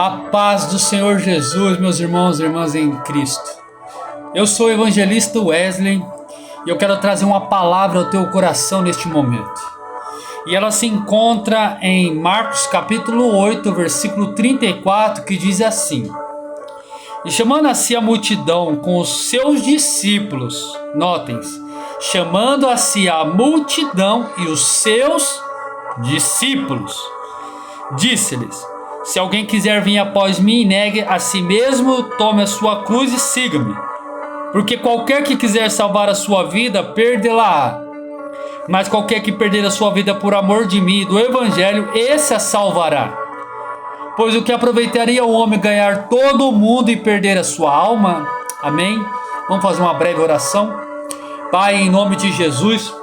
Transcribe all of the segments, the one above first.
A paz do Senhor Jesus, meus irmãos e irmãs em Cristo. Eu sou o evangelista Wesley e eu quero trazer uma palavra ao teu coração neste momento. E ela se encontra em Marcos capítulo 8, versículo 34, que diz assim: E chamando a si a multidão com os seus discípulos, notem-se, chamando a si a multidão e os seus discípulos, disse-lhes: Se alguém quiser vir após mim, negue a si mesmo, tome a sua cruz e siga-me. Porque qualquer que quiser salvar a sua vida, perdê-la-á. Mas qualquer que perder a sua vida por amor de mim e do evangelho, esse a salvará. Pois o que aproveitaria o homem ganhar todo o mundo e perder a sua alma? Amém? Vamos fazer uma breve oração. Pai, em nome de Jesus,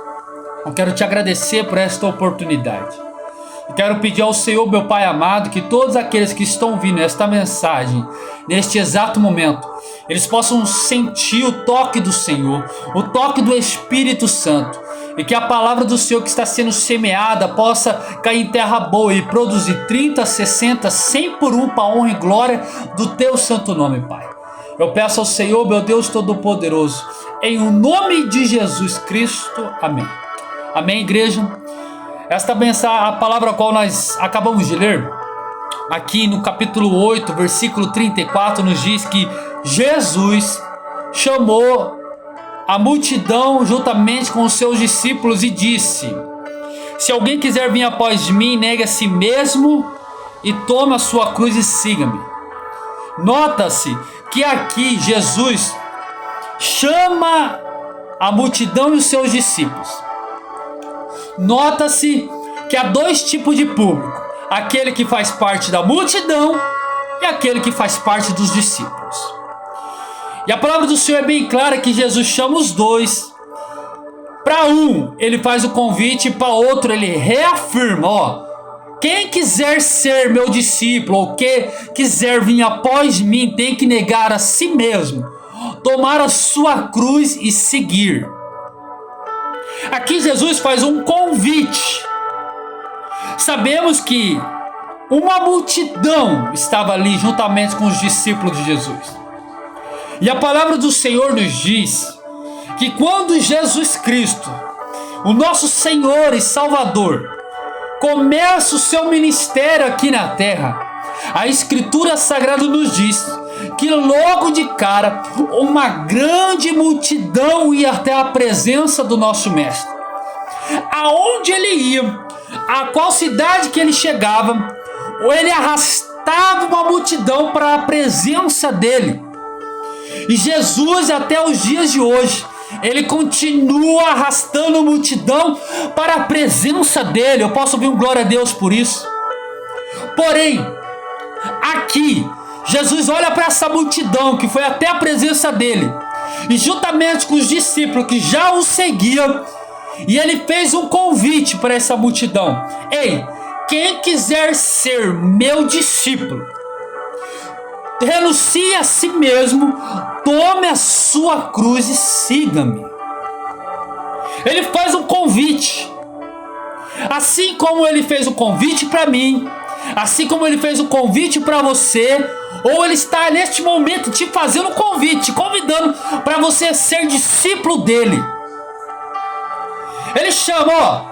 eu quero te agradecer por esta oportunidade. Eu quero pedir ao Senhor, meu Pai amado, que todos aqueles que estão ouvindo esta mensagem, neste exato momento, eles possam sentir o toque do Senhor, o toque do Espírito Santo, e que a palavra do Senhor que está sendo semeada possa cair em terra boa e produzir 30, 60, 100 por um para a honra e glória do teu santo nome, Pai. Eu peço ao Senhor, meu Deus Todo-Poderoso, em o nome de Jesus Cristo. Amém. Amém, igreja? Esta mensagem, a palavra a qual nós acabamos de ler, aqui no capítulo 8, versículo 34, nos diz que Jesus chamou a multidão juntamente com os seus discípulos e disse: Se alguém quiser vir após mim, negue a si mesmo e tome a sua cruz e siga-me. Nota-se que aqui Jesus chama a multidão e os seus discípulos. Nota-se que há dois tipos de público: aquele que faz parte da multidão e aquele que faz parte dos discípulos. E a palavra do Senhor é bem clara que Jesus chama os dois. Para um, ele faz o convite, e para outro, ele reafirma: quem quiser ser meu discípulo, ou que quiser vir após mim, tem que negar a si mesmo, tomar a sua cruz e seguir. Aqui Jesus faz um convite. Sabemos que uma multidão estava ali juntamente com os discípulos de Jesus. E a palavra do Senhor nos diz que quando Jesus Cristo, o nosso Senhor e Salvador, começa o seu ministério aqui na terra, a Escritura Sagrada nos diz que logo de cara uma grande multidão ia até a presença do nosso mestre. Aonde ele ia, a qual cidade que ele chegava, ou ele arrastava uma multidão para a presença dele. E Jesus, até os dias de hoje, ele continua arrastando a multidão para a presença dele. Eu posso ouvir um glória a Deus por isso. Porém, aqui Jesus olha para essa multidão que foi até a presença dele, e juntamente com os discípulos que já o seguiam, e ele fez um convite para essa multidão: ei, quem quiser ser meu discípulo, renuncie a si mesmo, tome a sua cruz e siga-me. Ele faz um convite, assim como ele fez o convite para mim, assim como ele fez o convite para você, ou ele está neste momento te fazendo um convite, te convidando para você ser discípulo dele. Ele chama: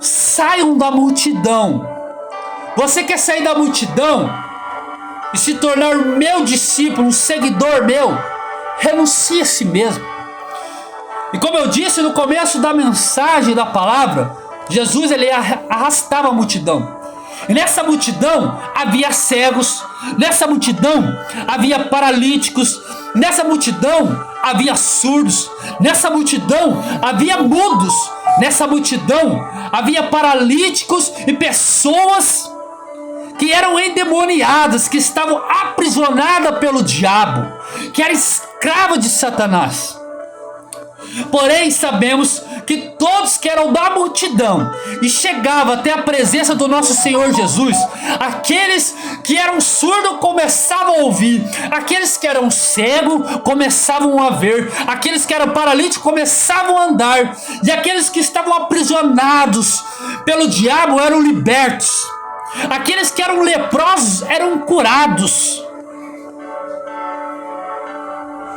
saiam da multidão. Você quer sair da multidão e se tornar meu discípulo, um seguidor meu? Renuncie a si mesmo. E como eu disse no começo da mensagem da palavra, Jesus ele arrastava a multidão. E nessa multidão havia cegos, nessa multidão havia paralíticos, nessa multidão havia surdos, nessa multidão havia mudos, nessa multidão havia paralíticos e pessoas que eram endemoniadas, que estavam aprisionadas pelo diabo, que eram escravas de Satanás. Porém, sabemos que todos que eram da multidão e chegavam até a presença do nosso Senhor Jesus, aqueles que eram surdos começavam a ouvir, aqueles que eram cegos começavam a ver, aqueles que eram paralíticos começavam a andar, e aqueles que estavam aprisionados pelo diabo eram libertos. Aqueles que eram leprosos eram curados. curados.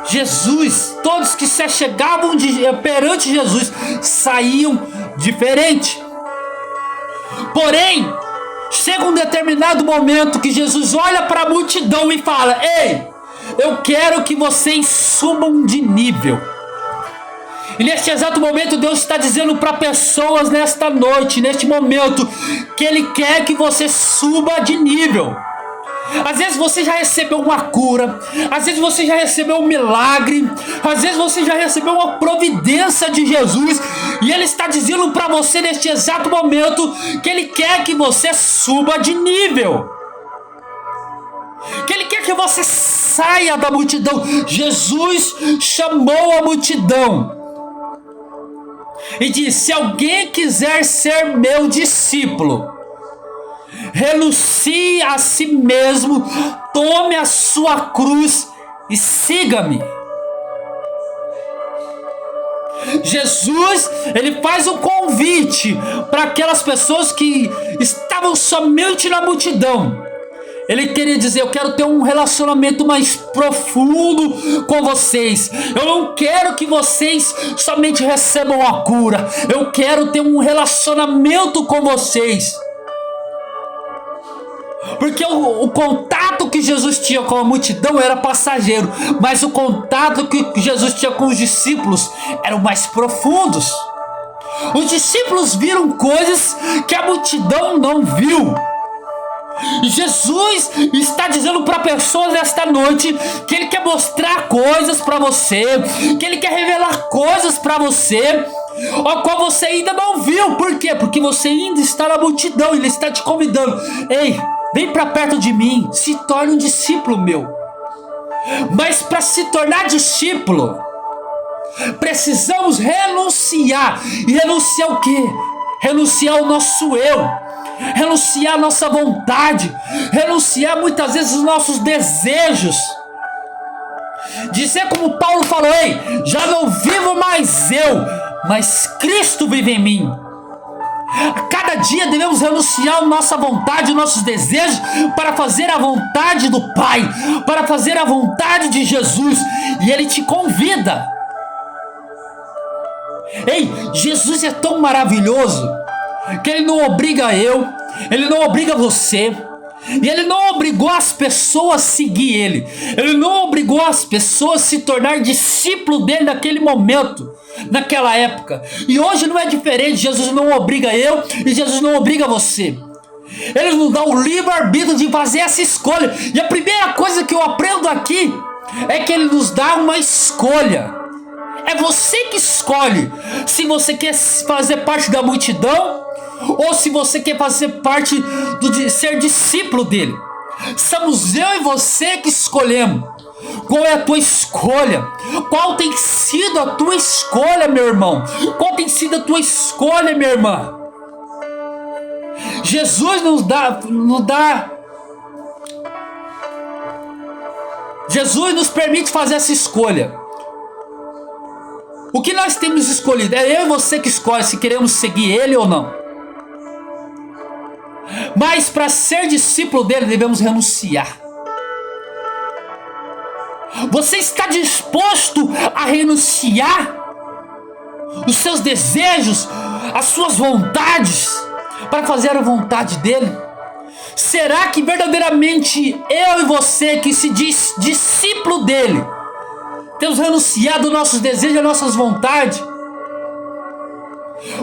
Jesus, todos que se chegavam perante Jesus saíam diferente. Porém, chega um determinado momento que Jesus olha para a multidão e fala: ei, eu quero que vocês subam de nível. E neste exato momento Deus está dizendo para pessoas nesta noite, neste momento, que Ele quer que você suba de nível. Às vezes você já recebeu uma cura, às vezes você já recebeu um milagre, às vezes você já recebeu uma providência de Jesus, e Ele está dizendo para você neste exato momento que Ele quer que você suba de nível, que Ele quer que você saia da multidão. Jesus chamou a multidão e disse: se alguém quiser ser meu discípulo, renuncie a si mesmo, tome a sua cruz e siga-me. Jesus, ele faz um convite para aquelas pessoas que estavam somente na multidão. Ele queria dizer: eu quero ter um relacionamento mais profundo com vocês. Eu não quero que vocês somente recebam a cura. Eu quero ter um relacionamento com vocês. Porque o contato que Jesus tinha com a multidão era passageiro, mas o contato que Jesus tinha com os discípulos eram mais profundos. Os discípulos viram coisas que a multidão não viu. Jesus está dizendo para pessoas esta noite que Ele quer mostrar coisas para você, que Ele quer revelar coisas para você, o qual você ainda não viu. Por quê? Porque você ainda está na multidão. Ele está te convidando: ei, vem para perto de mim, se torne um discípulo meu. Mas para se tornar discípulo, precisamos renunciar. E renunciar o quê? Renunciar ao nosso eu, renunciar a nossa vontade, renunciar muitas vezes os nossos desejos. Dizer como Paulo falou: ei, já não vivo mais eu, mas Cristo vive em mim. A cada dia devemos renunciar a nossa vontade, nossos desejos, para fazer a vontade do Pai, para fazer a vontade de Jesus. E Ele te convida. Ei, Jesus é tão maravilhoso que Ele não obriga Ele não obriga você, e Ele não obrigou as pessoas a seguir Ele. Ele não obrigou as pessoas a se tornar discípulo dele naquele momento, naquela época. E hoje não é diferente. Jesus não obriga e Jesus não obriga você. Ele nos dá o livre-arbítrio de fazer essa escolha. E a primeira coisa que eu aprendo aqui é que Ele nos dá uma escolha. É você que escolhe se você quer fazer parte da multidão ou se você quer fazer parte de ser discípulo dele. Somos eu e você que escolhemos. Qual é a tua escolha? Qual tem sido a tua escolha, meu irmão? Qual tem sido a tua escolha, minha irmã? Jesus Jesus nos permite fazer essa escolha. O que nós temos escolhido? É eu e você que escolhe se queremos seguir Ele ou não. Mas para ser discípulo dele devemos renunciar. Você está disposto a renunciar os seus desejos, as suas vontades, para fazer a vontade dele? Será que verdadeiramente eu e você que se diz discípulo dele temos renunciado nossos desejos e nossas vontades?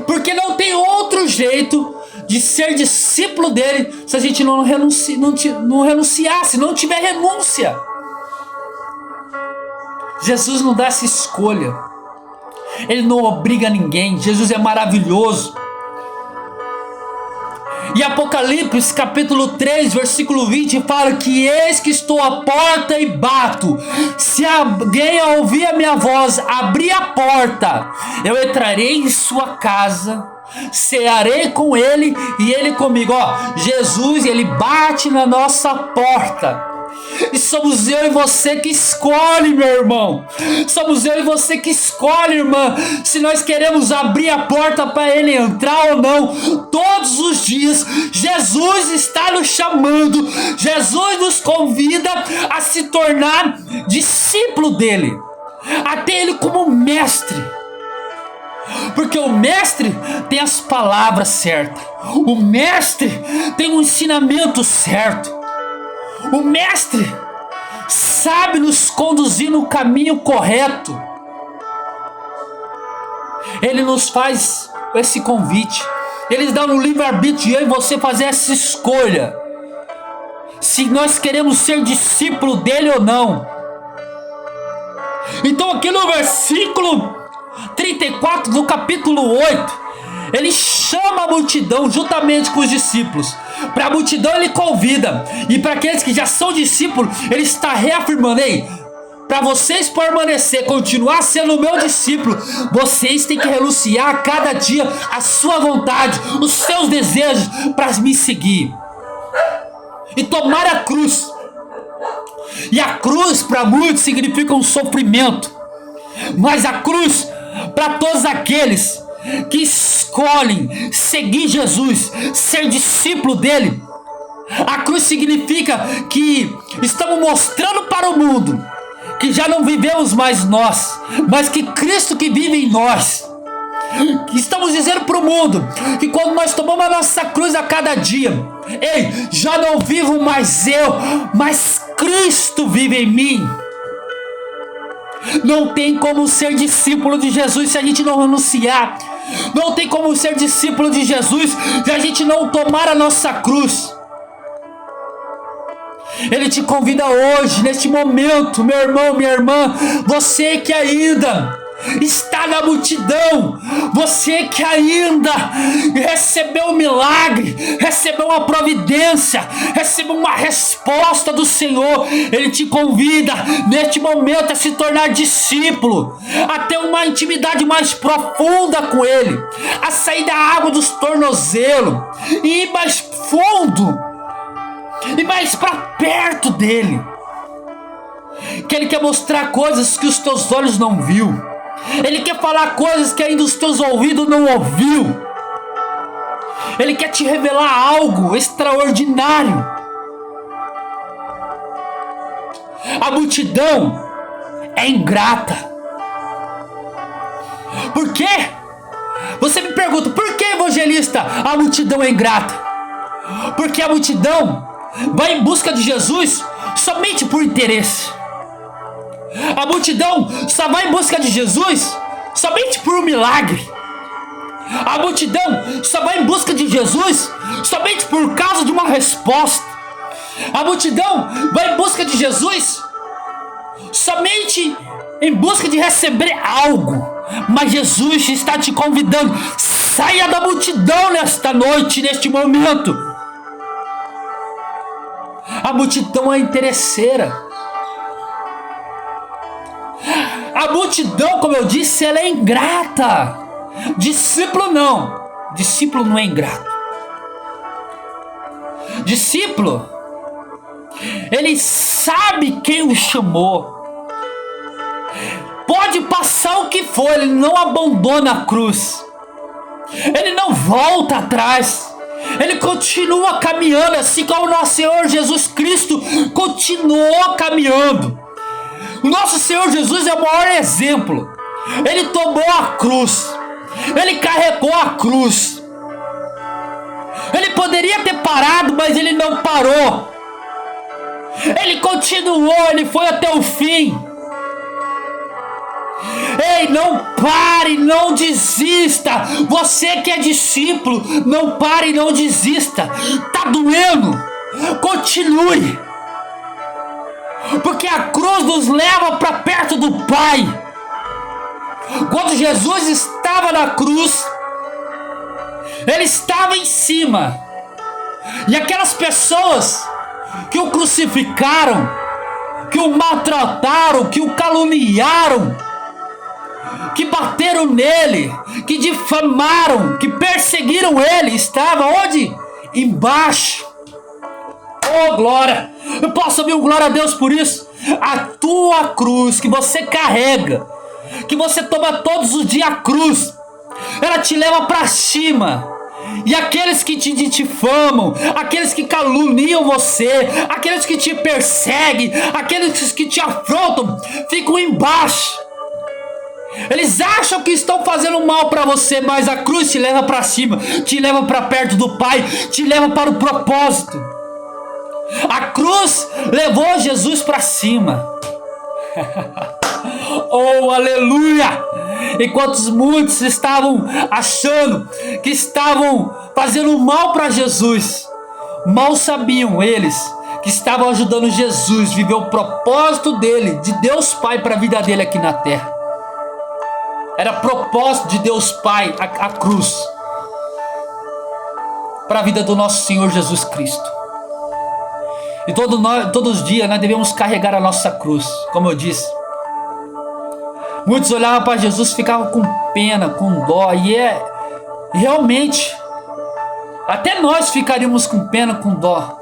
Porque não tem outro jeito de ser discípulo dele se a gente não renunciar, se não tiver renúncia. Jesus não dá essa escolha. Ele não obriga ninguém. Jesus é maravilhoso. E Apocalipse capítulo 3 versículo 20 fala que: eis que estou à porta e bato. Se alguém ouvir a minha voz, abrir a porta, eu entrarei em sua casa, cearei com ele e ele comigo. Jesus, ele bate na nossa porta. E somos eu e você que escolhe, meu irmão. Somos eu e você que escolhe, irmã, se nós queremos abrir a porta para ele entrar ou não. Todos os dias Jesus está nos chamando. Jesus nos convida a se tornar discípulo dele, a ter ele como mestre. Porque o mestre tem as palavras certas. O mestre tem o ensinamento certo. O mestre sabe nos conduzir no caminho correto. Ele nos faz esse convite. Ele dá no livre-arbítrio eu e você fazer essa escolha, se nós queremos ser discípulo dele ou não. Então aqui no versículo 34 do capítulo 8, ele chama a multidão juntamente com os discípulos. Para a multidão ele convida, e para aqueles que já são discípulos, ele está reafirmando: ei, para vocês permanecer, continuar sendo meu discípulo, vocês têm que renunciar a cada dia a sua vontade, os seus desejos, para me seguir e tomar a cruz. E a cruz para muitos significa um sofrimento, mas a cruz para todos aqueles que escolhem seguir Jesus, ser discípulo dele, a cruz significa que estamos mostrando para o mundo que já não vivemos mais nós, mas que Cristo que vive em nós. Estamos dizendo para o mundo que quando nós tomamos a nossa cruz a cada dia, ei, já não vivo mais eu, mas Cristo vive em mim. Não tem como ser discípulo de Jesus se a gente não renunciar. Não tem como ser discípulo de Jesus se a gente não tomar a nossa cruz. Ele te convida hoje, neste momento, meu irmão, minha irmã, você que ainda está na multidão, você que ainda recebeu um milagre, recebeu uma providência, recebeu uma resposta do Senhor, ele te convida neste momento a se tornar discípulo, a ter uma intimidade mais profunda com ele, a sair da água dos tornozelos e ir mais fundo e mais para perto dele. Que ele quer mostrar coisas que os teus olhos não viu. Ele quer falar coisas que ainda os teus ouvidos não ouviu. Ele quer te revelar algo extraordinário. A multidão é ingrata. Por quê? Você me pergunta, por que, evangelista, a multidão é ingrata? Porque a multidão vai em busca de Jesus somente por interesse. A multidão só vai em busca de Jesus somente por um milagre. A multidão só vai em busca de Jesus somente por causa de uma resposta. A multidão vai em busca de Jesus somente em busca de receber algo. Mas Jesus está te convidando: saia da multidão nesta noite, neste momento. A multidão é interesseira. A multidão, como eu disse, ela é ingrata. Discípulo não. Discípulo não é ingrato. Discípulo, ele sabe quem o chamou. Pode passar o que for, ele não abandona a cruz. Ele não volta atrás. Ele continua caminhando, assim como o nosso Senhor Jesus Cristo continuou caminhando. O nosso Senhor Jesus é o maior exemplo. Ele tomou a cruz. Ele carregou a cruz. Ele poderia ter parado, mas ele não parou. Ele continuou, ele foi até o fim. Ei, não pare, não desista. Você que é discípulo, não pare e não desista. Tá doendo? Continue. Porque a cruz nos leva para perto do Pai. Quando Jesus estava na cruz, ele estava em cima. E aquelas pessoas que o crucificaram, que o maltrataram, que o caluniaram, que bateram nele, que difamaram, que perseguiram ele, estavam onde? Embaixo. Oh, glória! Eu posso ouvir um glória a Deus por isso? A tua cruz que você carrega, que você toma todos os dias a cruz, ela te leva para cima. E aqueles que te difamam, aqueles que caluniam você, aqueles que te perseguem, aqueles que te afrontam, ficam embaixo. Eles acham que estão fazendo mal para você, mas a cruz te leva para cima, te leva para perto do Pai, te leva para o propósito. A cruz levou Jesus para cima. Oh, aleluia! Enquanto muitos estavam achando que estavam fazendo mal para Jesus, mal sabiam eles que estavam ajudando Jesus a viver o propósito dele, de Deus Pai, para a vida dele aqui na terra. Era propósito de Deus Pai a cruz para a vida do nosso Senhor Jesus Cristo. E todos os dias nós devemos carregar a nossa cruz, como eu disse. Muitos olhavam para Jesus e ficavam com pena, com dó. E realmente, até nós ficaríamos com pena, com dó.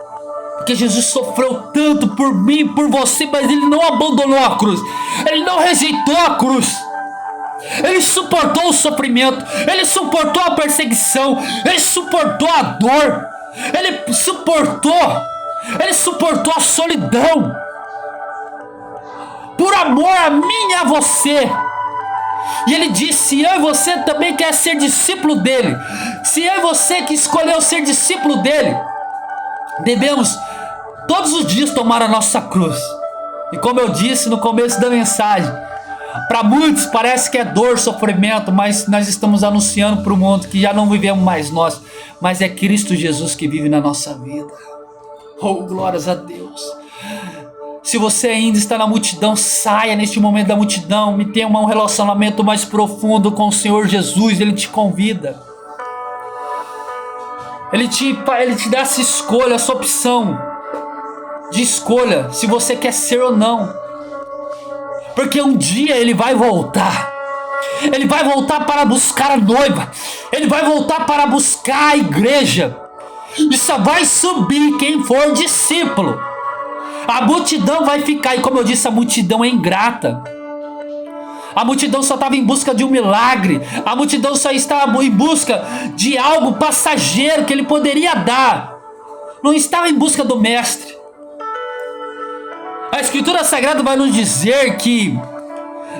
Porque Jesus sofreu tanto por mim e por você, mas Ele não abandonou a cruz. Ele não rejeitou a cruz. Ele suportou o sofrimento. Ele suportou a perseguição. Ele suportou a dor. Ele suportou a solidão. Por amor a mim e a você. E ele disse: se eu e você também quer ser discípulo dele, se eu e você que escolheu ser discípulo dele, devemos todos os dias tomar a nossa cruz. E como eu disse no começo da mensagem, para muitos parece que é dor, sofrimento, mas nós estamos anunciando para o mundo que já não vivemos mais nós, mas é Cristo Jesus que vive na nossa vida. Oh, glórias a Deus. Se você ainda está na multidão, saia neste momento da multidão e tenha um relacionamento mais profundo com o Senhor Jesus. Ele te convida. Ele te dá essa escolha, essa opção de escolha, se você quer ser ou não. Porque um dia Ele vai voltar. Ele vai voltar para buscar a noiva. Ele vai voltar para buscar a igreja. E só vai subir quem for discípulo. A multidão vai ficar, e como eu disse, a multidão é ingrata. A multidão só estava em busca de um milagre. A multidão só estava em busca de algo passageiro que ele poderia dar. Não estava em busca do mestre. A Escritura Sagrada vai nos dizer que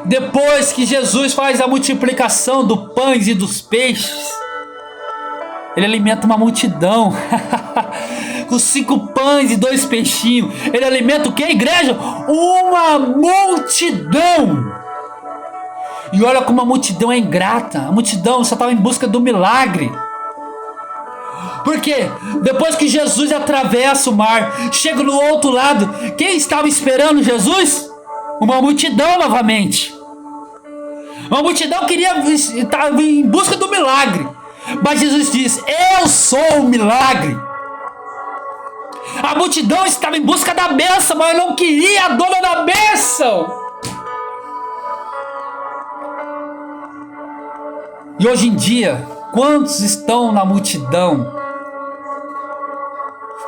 depois que Jesus faz a multiplicação dos pães e dos peixes, Ele alimenta uma multidão. Com 5 pães e 2 peixinhos. Ele alimenta o que, igreja? Uma multidão. E olha como a multidão é ingrata. A multidão só estava em busca do milagre. Porque depois que Jesus atravessa o mar, chega no outro lado, quem estava esperando Jesus? Uma multidão novamente. Uma multidão estava em busca do milagre. Mas Jesus diz: eu sou o milagre. A multidão estava em busca da bênção, mas não queria a dona da bênção. E hoje em dia, quantos estão na multidão?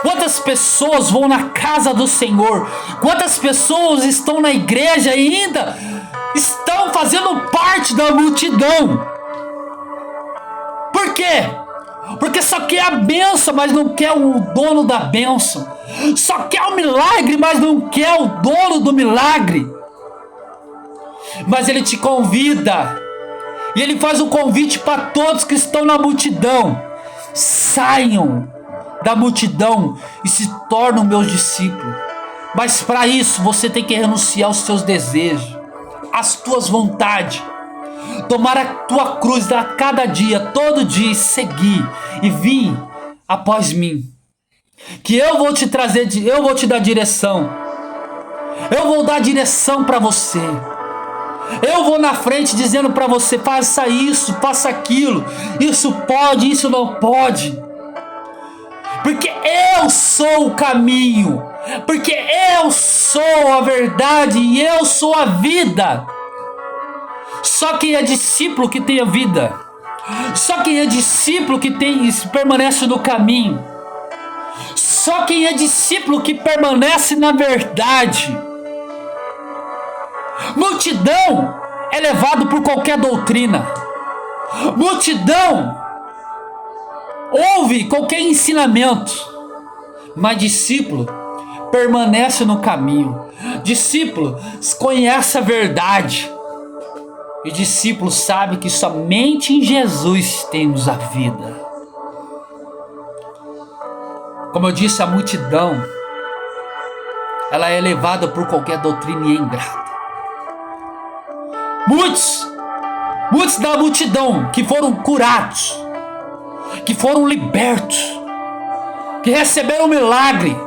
Quantas pessoas vão na casa do Senhor? Quantas pessoas estão na igreja e ainda estão fazendo parte da multidão? Por quê? Porque só quer a bênção, mas não quer o dono da bênção. Só quer o milagre, mas não quer o dono do milagre. Mas Ele te convida. E Ele faz um convite para todos que estão na multidão. Saiam da multidão e se tornam meus discípulos. Mas para isso você tem que renunciar aos seus desejos, às tuas vontades. Tomar a tua cruz a cada dia, todo dia, e seguir e vir após mim. Que eu vou te trazer, eu vou te dar direção. Eu vou dar direção para você. Eu vou na frente dizendo para você: faça isso, faça aquilo. Isso pode, isso não pode. Porque eu sou o caminho. Porque eu sou a verdade e eu sou a vida. Só quem é discípulo que tem a vida. Só quem é discípulo que permanece no caminho. Só Só quem é discípulo que permanece na verdade. Multidão é levado por qualquer doutrina. Multidão ouve qualquer ensinamento. Mas discípulo permanece no caminho. Discípulo conhece a verdade. E discípulo sabe que somente em Jesus temos a vida. Como eu disse, a multidão, ela é levada por qualquer doutrina e é ingrata. Muitos da multidão que foram curados, que foram libertos, que receberam um milagre,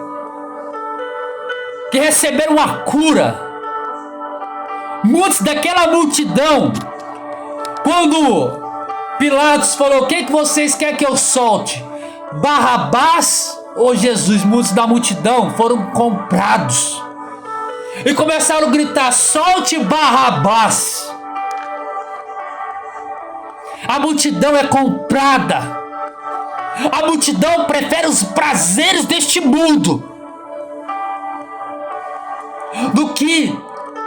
que receberam a cura. Muitos daquela multidão, quando Pilatos falou: o que vocês querem que eu solte? Barrabás ou Jesus? Muitos da multidão foram comprados e começaram a gritar: solte Barrabás. A multidão é comprada. A multidão prefere os prazeres deste mundo do que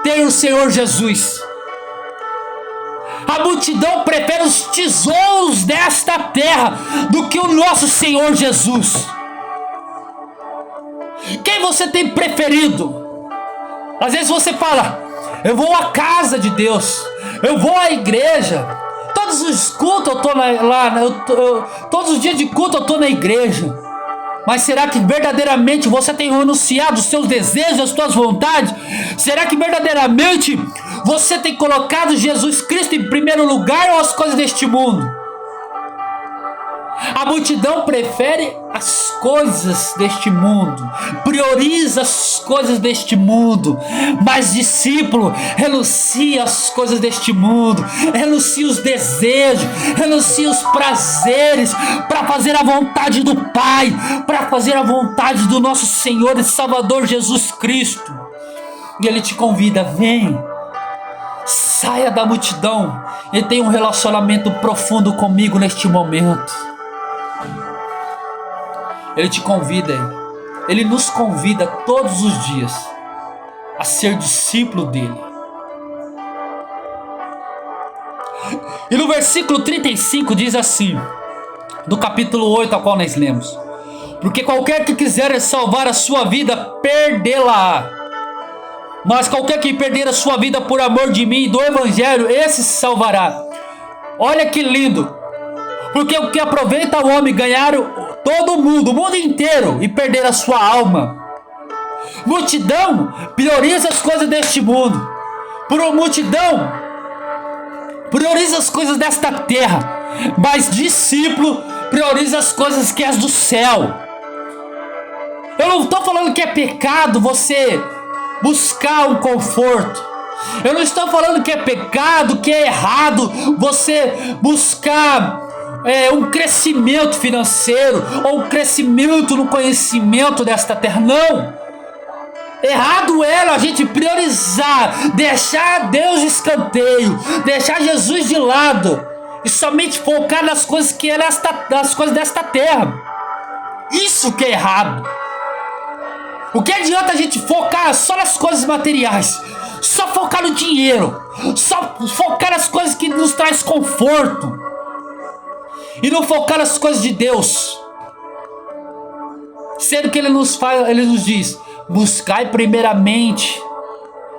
ter o Senhor Jesus. A multidão prefere os tesouros desta terra do que o nosso Senhor Jesus. Quem você tem preferido? Às vezes você fala: eu vou à casa de Deus, eu vou à igreja, todos os cultos eu estou lá, todos os dias de culto eu estou na igreja. Mas será que verdadeiramente você tem renunciado os seus desejos, as suas vontades? Será que verdadeiramente você tem colocado Jesus Cristo em primeiro lugar ou as coisas deste mundo? A multidão prefere as coisas deste mundo, prioriza as coisas deste mundo, mas discípulo renuncia as coisas deste mundo, renuncia os desejos, renuncia os prazeres para fazer a vontade do Pai, para fazer a vontade do nosso Senhor e Salvador Jesus Cristo. E Ele te convida: vem, saia da multidão e tenha um relacionamento profundo comigo neste momento. Ele te convida, Ele nos convida todos os dias a ser discípulo dele. E no versículo 35 diz assim, do capítulo 8 ao qual nós lemos: porque qualquer que quiser salvar a sua vida, perdê-la-á. Mas qualquer que perder a sua vida por amor de mim e do evangelho, esse se salvará. Olha que lindo! Porque o que aproveita o homem ganhar todo o mundo inteiro, e perder a sua alma? Multidão prioriza as coisas deste mundo. Multidão prioriza as coisas desta terra. Mas discípulo prioriza as coisas que é do céu. Eu não estou falando que é pecado você buscar um conforto. Eu não estou falando que é pecado, que é errado você buscar um crescimento financeiro ou um crescimento no conhecimento desta terra. Não. Errado era a gente priorizar, deixar Deus de escanteio, deixar Jesus de lado e somente focar nas coisas que é das coisas desta terra. Isso que é errado. O que adianta a gente focar só nas coisas materiais, só focar no dinheiro, só focar nas coisas que nos traz conforto e não focar nas coisas de Deus? Sendo que Ele nos diz: buscai primeiramente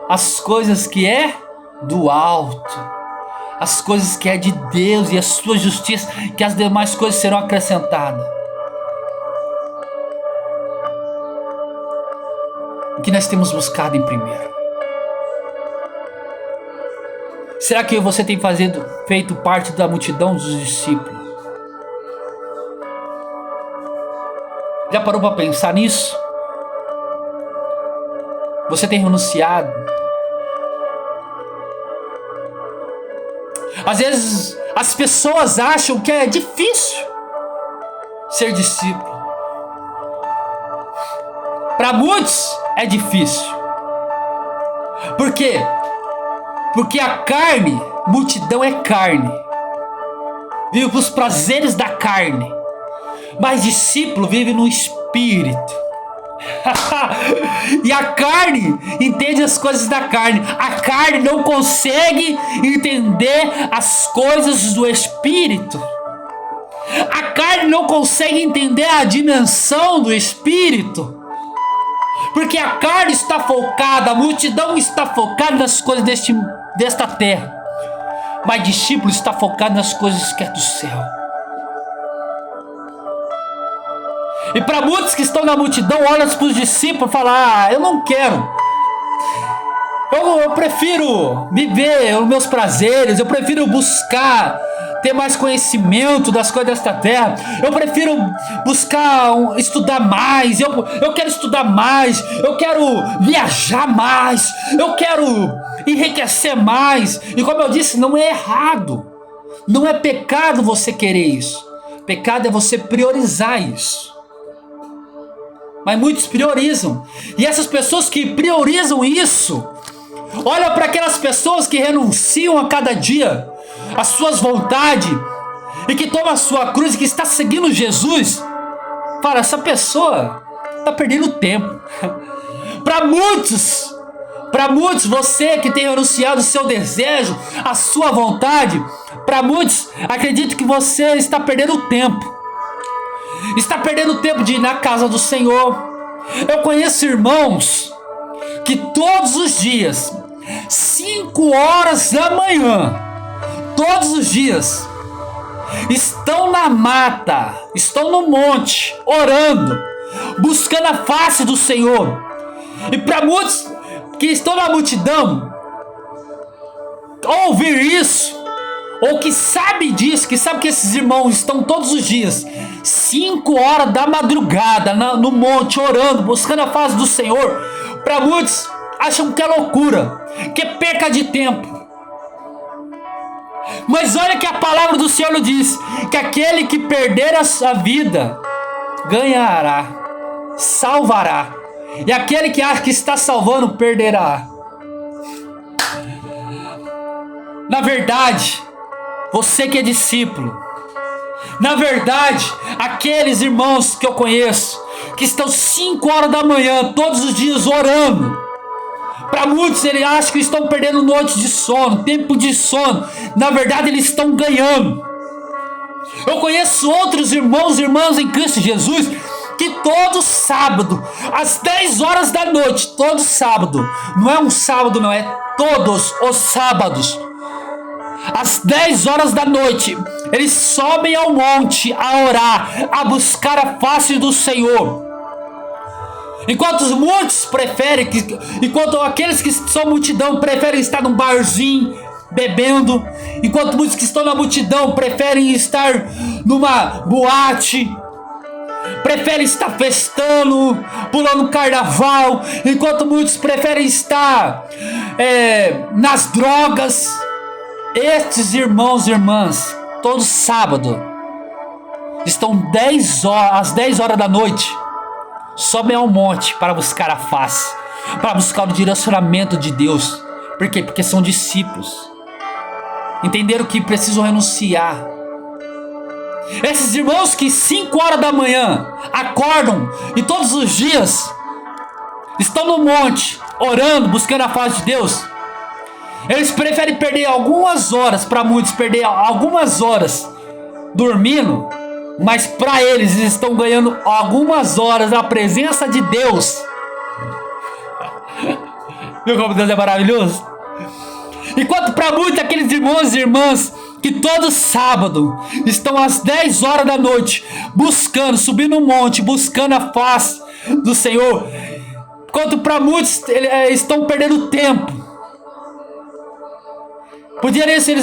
as coisas que é do alto, as coisas que é de Deus e a sua justiça, que as demais coisas serão acrescentadas. O que nós temos buscado em primeiro? Será que você tem feito parte da multidão dos discípulos? Já parou para pensar nisso? Você tem renunciado? Às vezes as pessoas acham que é difícil ser discípulo. Para muitos é difícil. Por quê? Porque a carne, multidão é carne, vive os prazeres da carne. Mas discípulo vive no espírito. E a carne entende as coisas da carne. A carne não consegue entender as coisas do Espírito. A carne não consegue entender a dimensão do Espírito. Porque a carne está focada, a multidão está focada nas coisas desta terra. Mas discípulo está focado nas coisas que é do céu. E para muitos que estão na multidão, olham para os discípulos e falam: eu não quero. Eu prefiro viver os meus prazeres, eu prefiro buscar ter mais conhecimento das coisas desta terra, eu prefiro buscar estudar mais, eu quero estudar mais, eu quero viajar mais, eu quero enriquecer mais. E como eu disse, não é errado, não é pecado você querer isso, pecado é você priorizar isso. Mas muitos priorizam, e essas pessoas que priorizam isso, olha para aquelas pessoas que renunciam a cada dia as suas vontades e que toma a sua cruz e que está seguindo Jesus. Fala, essa pessoa está perdendo tempo. Para muitos, você que tem renunciado o seu desejo, a sua vontade, para muitos, acredito que você está perdendo tempo. Está perdendo tempo de ir na casa do Senhor. Eu conheço irmãos que todos os dias, 5 horas da manhã, todos os dias, estão na mata, estão no monte, orando, buscando a face do Senhor. E para muitos que estão na multidão, ouvir isso, ou que sabe disso, que sabe que esses irmãos estão todos os dias, 5 horas da madrugada, no monte, orando, buscando a face do Senhor, para muitos acham que é loucura, que é perca de tempo. Mas olha que a palavra do Senhor diz que aquele que perder a sua vida ganhará, salvará, e aquele que acha que está salvando perderá. Na verdade, você que é discípulo, na verdade, aqueles irmãos que eu conheço que estão 5 horas da manhã todos os dias orando, para muitos eles acham que estão perdendo noite de sono, tempo de sono. Na verdade eles estão ganhando. Eu conheço outros irmãos e irmãs em Cristo Jesus que todo sábado, às 10 horas da noite, todo sábado, não é um sábado não, é todos os sábados, às 10 horas da noite, eles sobem ao monte a orar, a buscar a face do Senhor. Enquanto muitos preferem, enquanto aqueles que são multidão preferem estar num barzinho bebendo, enquanto muitos que estão na multidão preferem estar numa boate, preferem estar festando, pulando carnaval, enquanto muitos preferem estar nas drogas. Estes irmãos e irmãs, todo sábado, estão às 10 horas da noite, sobem ao monte para buscar a face, para buscar o direcionamento de Deus. Por quê? Porque são discípulos, entenderam que precisam renunciar. Esses irmãos que 5 horas da manhã acordam e todos os dias estão no monte orando, buscando a face de Deus, eles preferem perder algumas horas, para muitos perder algumas horas dormindo, mas para eles estão ganhando algumas horas da presença de Deus. Viu como Deus é maravilhoso? Enquanto para muitos aqueles irmãos e irmãs que todo sábado estão às 10 horas da noite buscando, subindo um monte, buscando a face do Senhor, enquanto para muitos estão perdendo tempo. Poderia ser,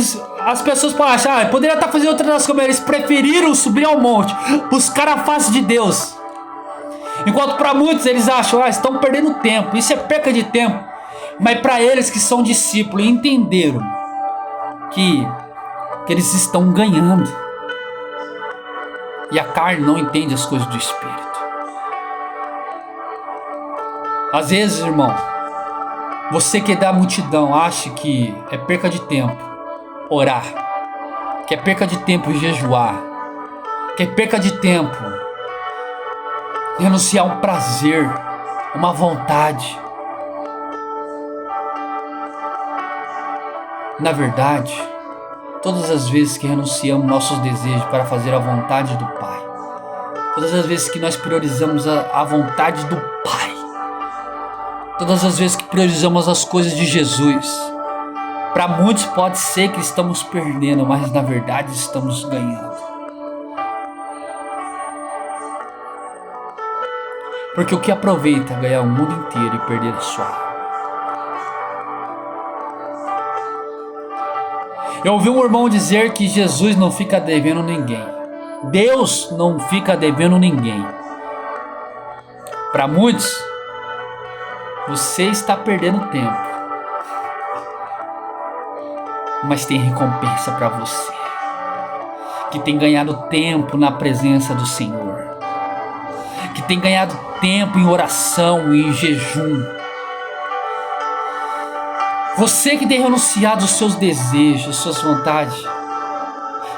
as pessoas podem achar, poderia estar fazendo outras coisas, como eles preferiram subir ao monte, buscar a face de Deus. Enquanto para muitos eles acham, estão perdendo tempo, isso é perca de tempo. Mas para eles que são discípulos, entenderam que eles estão ganhando. E a carne não entende as coisas do Espírito. Às vezes, irmão, você que é da multidão acha que é perca de tempo orar, que é perca de tempo jejuar, que é perca de tempo renunciar a um prazer, uma vontade. Na verdade, todas as vezes que renunciamos nossos desejos para fazer a vontade do Pai, todas as vezes que nós priorizamos a vontade do Pai, todas as vezes que priorizamos as coisas de Jesus, para muitos pode ser que estamos perdendo, mas na verdade estamos ganhando. Porque o que aproveita é ganhar o mundo inteiro e perder a sua alma. Eu ouvi um irmão dizer que Jesus não fica devendo ninguém. Deus não fica devendo ninguém. Para muitos, você está perdendo tempo. Mas tem recompensa para você, que tem ganhado tempo na presença do Senhor, que tem ganhado tempo em oração e em jejum. Você que tem renunciado aos seus desejos, às suas vontades,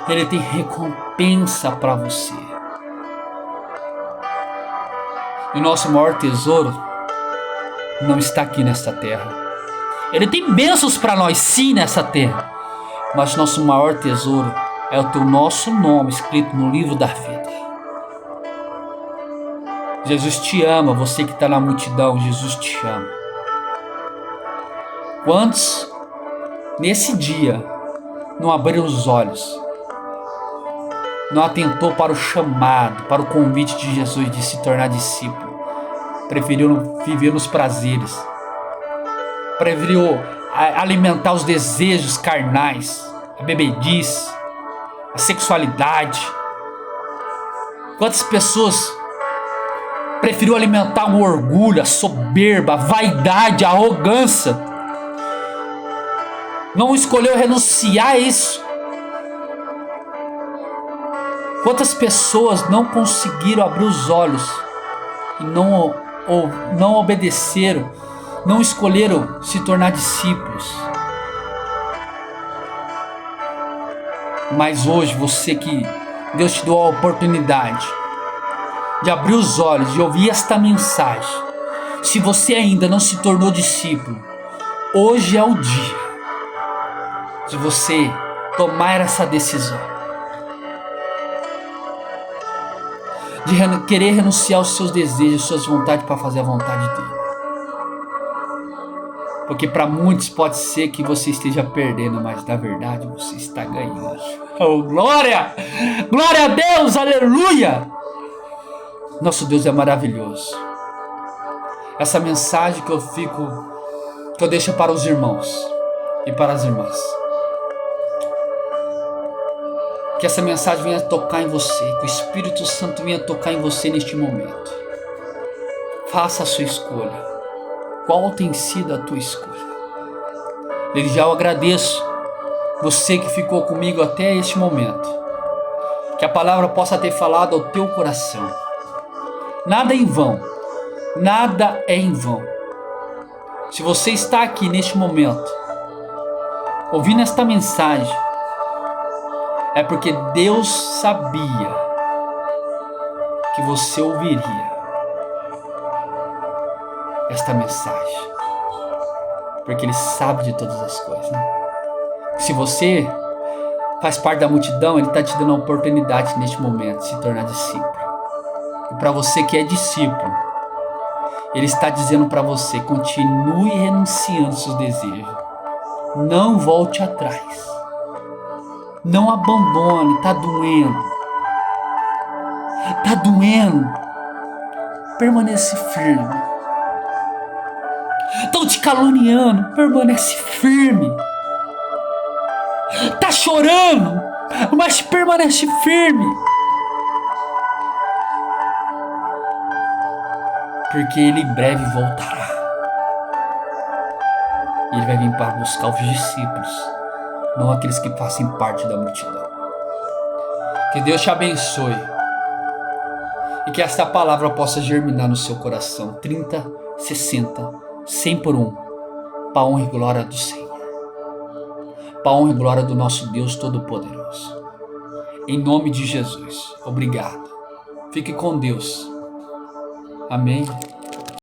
Ele tem recompensa para você. E o nosso maior tesouro não está aqui nesta terra. Ele tem bênçãos para nós sim nessa terra, mas nosso maior tesouro é o nosso nome escrito no livro da vida. Jesus te ama, você que está na multidão, Jesus te ama. Quantos nesse dia não abriram os olhos, não atentou para o chamado, para o convite de Jesus de se tornar discípulo, preferiram viver nos prazeres, preferiu alimentar os desejos carnais, a bebedice, a sexualidade. Quantas pessoas preferiu alimentar o orgulho, a soberba, a vaidade, a arrogância? Não escolheu renunciar a isso. Quantas pessoas não conseguiram abrir os olhos e não obedeceram, não escolheram se tornar discípulos? Mas hoje, você que Deus te deu a oportunidade de abrir os olhos, de ouvir esta mensagem, se você ainda não se tornou discípulo, hoje é o dia de você tomar essa decisão, de querer renunciar aos seus desejos, às suas vontades para fazer a vontade dele. Porque para muitos pode ser que você esteja perdendo, mas na verdade você está ganhando. Oh, glória! Glória a Deus! Aleluia! Nosso Deus é maravilhoso. Essa mensagem que eu deixo para os irmãos e para as irmãs, que essa mensagem venha tocar em você, que o Espírito Santo venha tocar em você neste momento. Faça a sua escolha. Qual tem sido a tua escolha? Desde já eu agradeço você que ficou comigo até este momento. Que a palavra possa ter falado ao teu coração. Nada é em vão. Nada é em vão. Se você está aqui neste momento, ouvindo esta mensagem, é porque Deus sabia que você ouviria esta mensagem, porque Ele sabe de todas as coisas, né? Se você faz parte da multidão, Ele está te dando a oportunidade neste momento de se tornar discípulo. E para você que é discípulo, Ele está dizendo para você: continue renunciando seus desejos, não volte atrás. Não abandone, tá doendo. Tá doendo. Permanece firme. Estão te caluniando, permanece firme. Tá chorando, mas permanece firme. Porque Ele em breve voltará. Ele vai vir para buscar os discípulos, não aqueles que fazem parte da multidão. Que Deus te abençoe e que esta palavra possa germinar no seu coração 30, 60, 100 por 1, para a honra e glória do Senhor, para a honra e glória do nosso Deus Todo-Poderoso. Em nome de Jesus, obrigado. Fique com Deus. Amém.